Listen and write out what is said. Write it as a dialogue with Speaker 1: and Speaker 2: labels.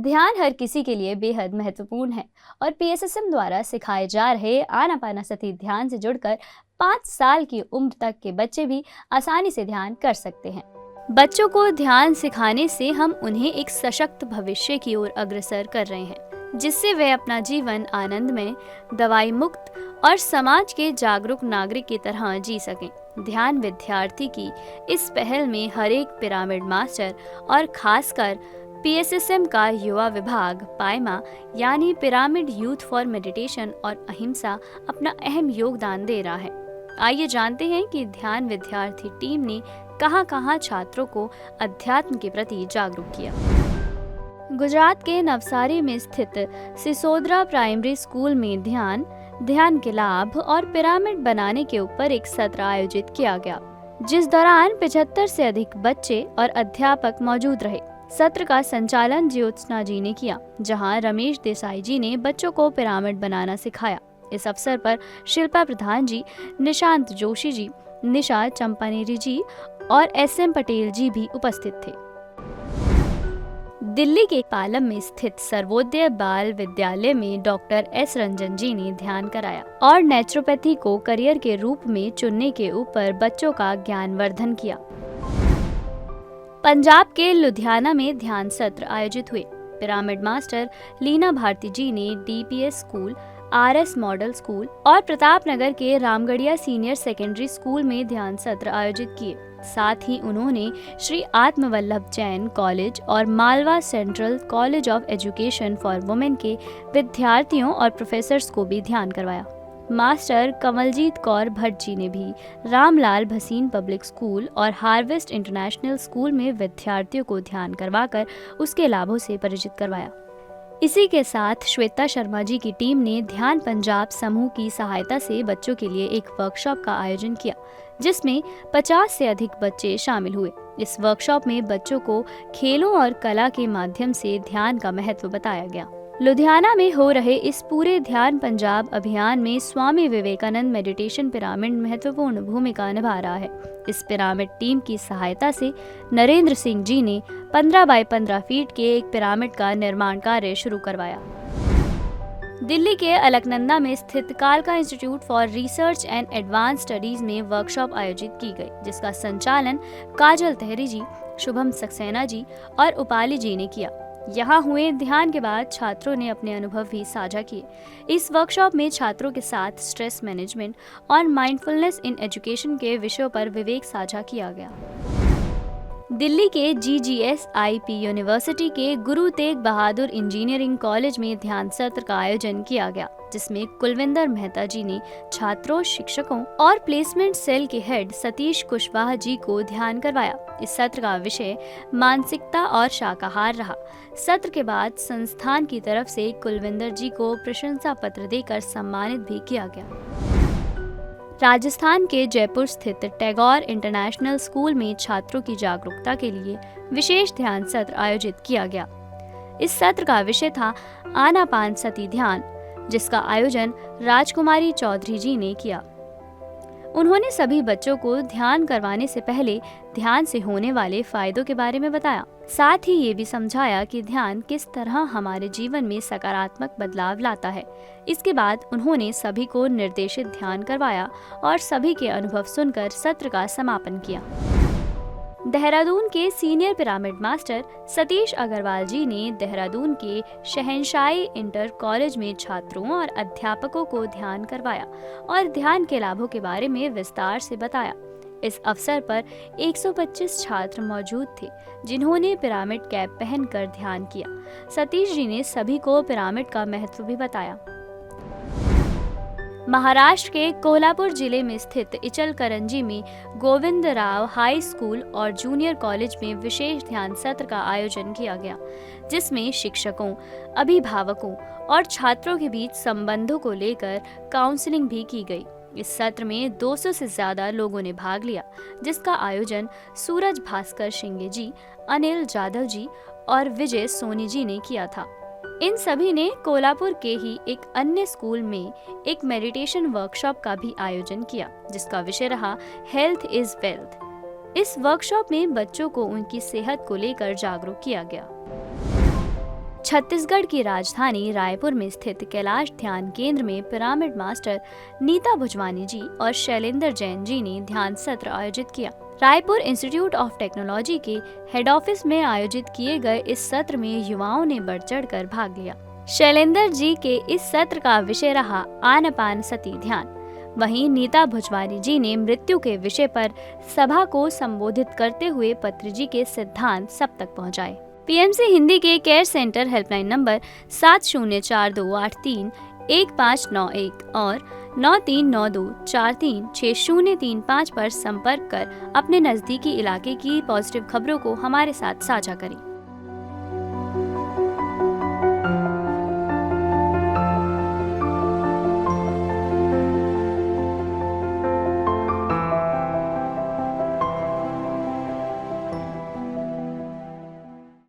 Speaker 1: ध्यान हर किसी के लिए बेहद महत्वपूर्ण है और पीएसएसएम द्वारा सिखाए जा रहे आनापानसती ध्यान से जुड़कर 5 साल की उम्र तक के बच्चे भी आसानी से ध्यान कर सकते हैं। बच्चों को ध्यान सिखाने से हम उन्हें एक सशक्त भविष्य की ओर अग्रसर कर रहे हैं, जिससे वे अपना जीवन आनंदमय, दवाई मुक्त और समाज के जागरूक नागरिक की तरह जी सकें। ध्यान विद्यार्थी की इस पहल में हर एक पिरामिड मास्टर और खासकर पीएसएसएम का युवा विभाग पायमा यानी पिरामिड यूथ फॉर मेडिटेशन और अहिंसा अपना अहम योगदान दे रहा है। आइए जानते हैं कि ध्यान विद्यार्थी टीम ने कहां-कहां छात्रों को अध्यात्म के प्रति जागरूक किया। गुजरात के नवसारी में स्थित सिसोदरा प्राइमरी स्कूल में ध्यान के लाभ और पिरामिड बनाने के ऊपर एक सत्र आयोजित किया गया, जिस दौरान 75 से अधिक बच्चे और अध्यापक मौजूद रहे। सत्र का संचालन ज्योत्सना जी ने किया, जहां रमेश देसाई जी ने बच्चों को पिरामिड बनाना सिखाया। इस अवसर पर शिल्पा प्रधान जी, निशांत जोशी जी, निशा चंपानेरी जी और एसएम पटेल जी भी उपस्थित थे। दिल्ली के पालम में स्थित सर्वोदय बाल विद्यालय में डॉक्टर एस रंजन जी ने ध्यान कराया और नेचुरोपैथी को करियर के रूप में चुनने के ऊपर बच्चों का ज्ञानवर्धन किया। पंजाब के लुधियाना में ध्यान सत्र आयोजित हुए। पिरामिड मास्टर लीना भारती जी ने DPS school, RS model school और प्रताप नगर के रामगढ़िया सीनियर सेकेंडरी स्कूल में ध्यान सत्र आयोजित किए। साथ ही उन्होंने श्री आत्मवल्लभ जैन कॉलेज और Malwa central college of education for women के विद्यार्थियों और प्रोफेसर्स को भी ध्यान करवाया। मास्टर कमलजीत कौर भट्ट जी ने भी रामलाल भसीन पब्लिक स्कूल और हार्वेस्ट इंटरनेशनल स्कूल में विद्यार्थियों को ध्यान करवाकर उसके लाभों से परिचित करवाया। इसी के साथ श्वेता शर्मा जी की टीम ने ध्यान पंजाब समूह की सहायता से बच्चों के लिए एक वर्कशॉप का आयोजन किया, जिसमें 50 से अधिक बच्चे शामिल हुए। इस वर्कशॉप में बच्चों को खेलों और कला के माध्यम से ध्यान का महत्व बताया गया। लुधियाना में हो रहे इस पूरे ध्यान पंजाब अभियान में स्वामी विवेकानंद मेडिटेशन पिरामिड महत्वपूर्ण भूमिका निभा रहा है। इस पिरामिड टीम की सहायता से नरेंद्र सिंह जी ने 15 बाय 15 फीट के एक पिरामिड का निर्माण कार्य शुरू करवाया। दिल्ली के अलकनंदा में स्थित कालका institute for research and advance studies में वर्कशॉप आयोजित की गई, जिसका संचालन काजल तहरी जी, शुभम सक्सेना जी और उपाली जी ने किया। यहाँ हुए ध्यान के बाद छात्रों ने अपने अनुभव भी साझा किए। इस वर्कशॉप में छात्रों के साथ स्ट्रेस मैनेजमेंट और माइंडफुलनेस इन एजुकेशन के विषयों पर विवेक साझा किया गया। दिल्ली के GGSIP यूनिवर्सिटी के गुरु तेग बहादुर इंजीनियरिंग कॉलेज में ध्यान सत्र का आयोजन किया गया, जिसमें कुलविंदर मेहता जी ने छात्रों, शिक्षकों और प्लेसमेंट सेल के हेड सतीश कुशवाहा जी को ध्यान करवाया। इस सत्र का विषय मानसिकता और शाकाहार रहा। सत्र के बाद संस्थान की तरफ से कुलविंदर जी को प्रशंसा पत्र देकर सम्मानित भी किया गया। राजस्थान के जयपुर स्थित टैगोर इंटरनेशनल स्कूल में छात्रों की जागरूकता के लिए विशेष ध्यान सत्र आयोजित किया गया। इस सत्र का विषय था आनापानसती ध्यान, जिसका आयोजन राजकुमारी चौधरी जी ने किया। उन्होंने सभी बच्चों को ध्यान करवाने से पहले ध्यान से होने वाले फायदों के बारे में बताया। साथ ही ये भी समझाया कि ध्यान किस तरह हमारे जीवन में सकारात्मक बदलाव लाता है। इसके बाद उन्होंने सभी को निर्देशित ध्यान करवाया और सभी के अनुभव सुनकर सत्र का समापन किया। देहरादून के senior pyramid master Satish Agarwal ji ने देहरादून के शहनशाही इंटर कॉलेज में छात्रों और अध्यापकों को ध्यान करवाया और ध्यान के लाभों के बारे में विस्तार से बताया। इस अवसर पर 125 छात्र मौजूद थे, जिन्होंने पिरामिड कैप पहनकर ध्यान किया। सतीश जी ने सभी को पिरामिड का महत्व भी बताया। महाराष्ट्र के कोल्हापुर जिले में स्थित इचलकरंजी में गोविंद राव हाई स्कूल और जूनियर कॉलेज में विशेष ध्यान सत्र का आयोजन किया गया, जिसमें शिक्षकों, अभिभावकों और छात्रों के बीच संबंधों को लेकर काउंसलिंग भी की गई। इस सत्र में 200 से ज्यादा लोगों ने भाग लिया, जिसका आयोजन सूरज भास्कर शिंगे जी, अनिल जाधव जी और विजय सोनी जी ने किया था। इन सभी ने कोल्हापुर के ही एक अन्य स्कूल में एक मेडिटेशन वर्कशॉप का भी आयोजन किया, जिसका विषय रहा हेल्थ इज वेल्थ। इस वर्कशॉप में बच्चों को उनकी सेहत को लेकर जागरूक किया गया। छत्तीसगढ़ की राजधानी रायपुर में स्थित कैलाश ध्यान केंद्र में पिरामिड मास्टर नीता भुजवानी जी और शैलेंद्र जैन जी ने ध्यान सत्र आयोजित किया। रायपुर इंस्टीट्यूट ऑफ टेक्नोलॉजी के हेड ऑफिस में आयोजित किए गए इस सत्र में युवाओं ने बढ़ चढ़कर भाग लिया। शैलेंद्र जी के इस सत्र का विषय रहा आनापान सती ध्यान। वहीं नीता भुजवानी जी ने मृत्यु के विषय पर सभा को संबोधित करते हुए पत्री जी के सिद्धांत सब तक पहुंचाए। पीएमसी हिंदी के केयर सेंटर हेल्पलाइन नंबर 7042831591 और 9392436035 पर संपर्क कर अपने नजदीकी इलाके की पॉजिटिव खबरों को हमारे साथ साझा करें।